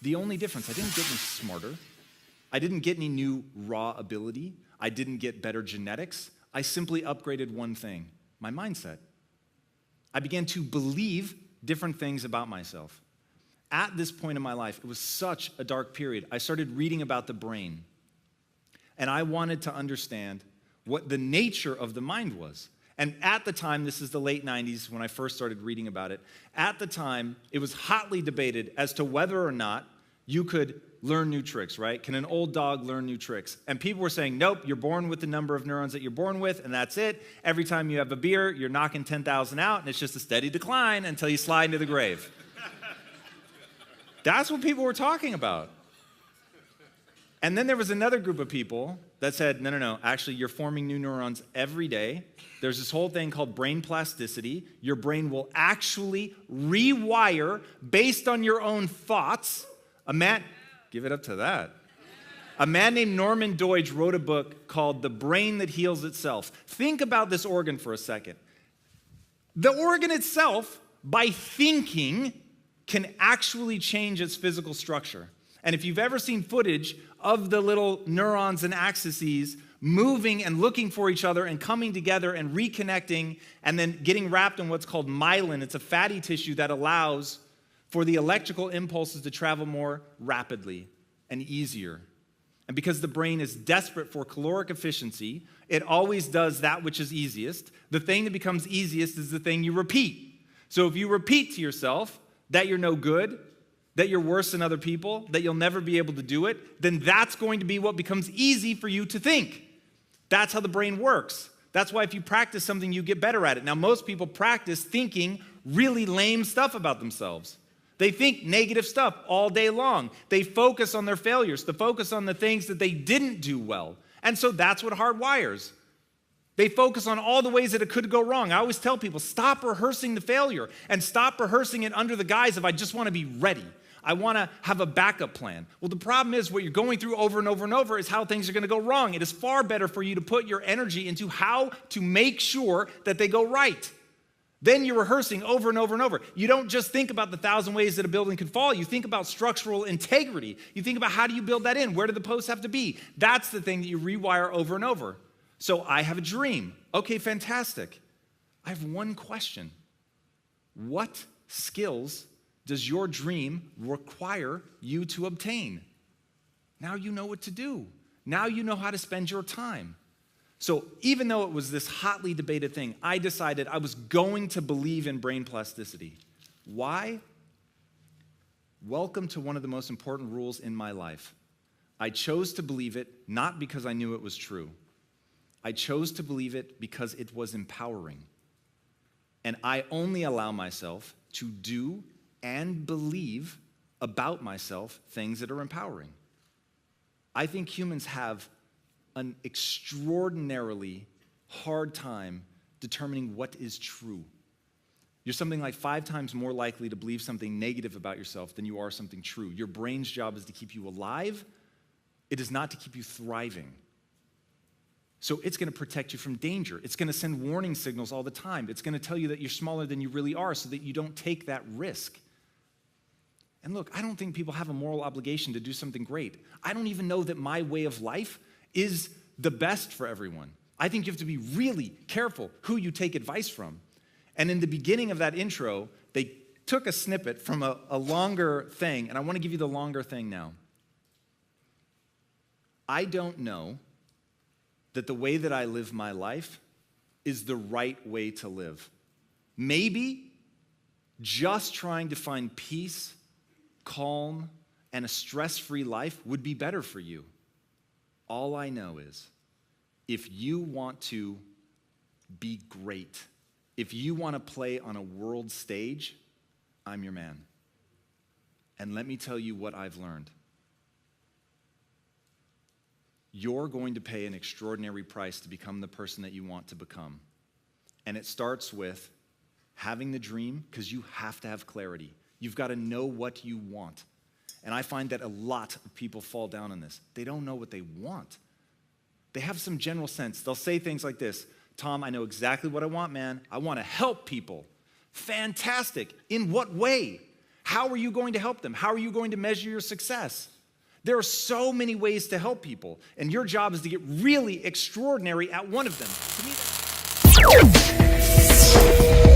The only difference, I didn't get any smarter. I didn't get any new raw ability. I didn't get better genetics. I simply upgraded one thing, my mindset. I began to believe different things about myself. At this point in my life, it was such a dark period. I started reading about the brain, and I wanted to understand what the nature of the mind was. And at the time, this is the late 90s when I first started reading about it, at the time, it was hotly debated as to whether or not you could learn new tricks, right? Can an old dog learn new tricks? And people were saying, nope, you're born with the number of neurons that you're born with, and that's it. Every time you have a beer, you're knocking 10,000 out, and it's just a steady decline until you slide into the grave. That's what people were talking about. And then there was another group of people that said, no, actually you're forming new neurons every day. There's this whole thing called brain plasticity. Your brain will actually rewire based on your own thoughts. Give it up to that. A man named Norman Doidge wrote a book called The Brain That Heals Itself. Think about this organ for a second. The organ itself, by thinking, can actually change its physical structure. And if you've ever seen footage of the little neurons and axes moving and looking for each other and coming together and reconnecting and then getting wrapped in what's called myelin, it's a fatty tissue that allows for the electrical impulses to travel more rapidly and easier. And because the brain is desperate for caloric efficiency, it always does that which is easiest. The thing that becomes easiest is the thing you repeat. So if you repeat to yourself that you're no good, that you're worse than other people, that you'll never be able to do it, then that's going to be what becomes easy for you to think. That's how the brain works. That's why if you practice something, you get better at it. Now, most people practice thinking really lame stuff about themselves. They think negative stuff all day long. They focus on their failures. They focus on the things that they didn't do well. And so that's what hardwires. They focus on all the ways that it could go wrong. I always tell people, stop rehearsing the failure and stop rehearsing it under the guise of, I just want to be ready. I want to have a backup plan. Well, the problem is what you're going through over and over and over is how things are going to go wrong. It is far better for you to put your energy into how to make sure that they go right. Then you're rehearsing over and over and over. You don't just think about the 1,000 ways that a building could fall. You think about structural integrity. You think about how do you build that in? Where do the posts have to be? That's the thing that you rewire over and over. So I have a dream. Okay, fantastic. I have one question. What skills does your dream require you to obtain? Now you know what to do. Now you know how to spend your time. So even though it was this hotly debated thing, I decided I was going to believe in brain plasticity. Why? Welcome to one of the most important rules in my life. I chose to believe it not because I knew it was true. I chose to believe it because it was empowering. And I only allow myself to do and believe about myself things that are empowering. I think humans have an extraordinarily hard time determining what is true. You're something like 5 times more likely to believe something negative about yourself than you are something true. Your brain's job is to keep you alive. It is not to keep you thriving. So it's going to protect you from danger. It's going to send warning signals all the time. It's going to tell you that you're smaller than you really are so that you don't take that risk. And look, I don't think people have a moral obligation to do something great. I don't even know that my way of life is the best for everyone. I think you have to be really careful who you take advice from. And in the beginning of that intro, they took a snippet from a longer thing, and I want to give you the longer thing now. I don't know that the way that I live my life is the right way to live. Maybe just trying to find peace, calm, and a stress-free life would be better for you. All I know is, if you want to be great, if you want to play on a world stage, I'm your man. And let me tell you what I've learned. You're going to pay an extraordinary price to become the person that you want to become. And it starts with having the dream, because you have to have clarity. You've got to know what you want. And I find that a lot of people fall down on this. They don't know what they want. They have some general sense. They'll say things like this, Tom, I know exactly what I want, man. I want to help people. Fantastic. In what way? How are you going to help them? How are you going to measure your success? There are so many ways to help people, and your job is to get really extraordinary at one of them. To me,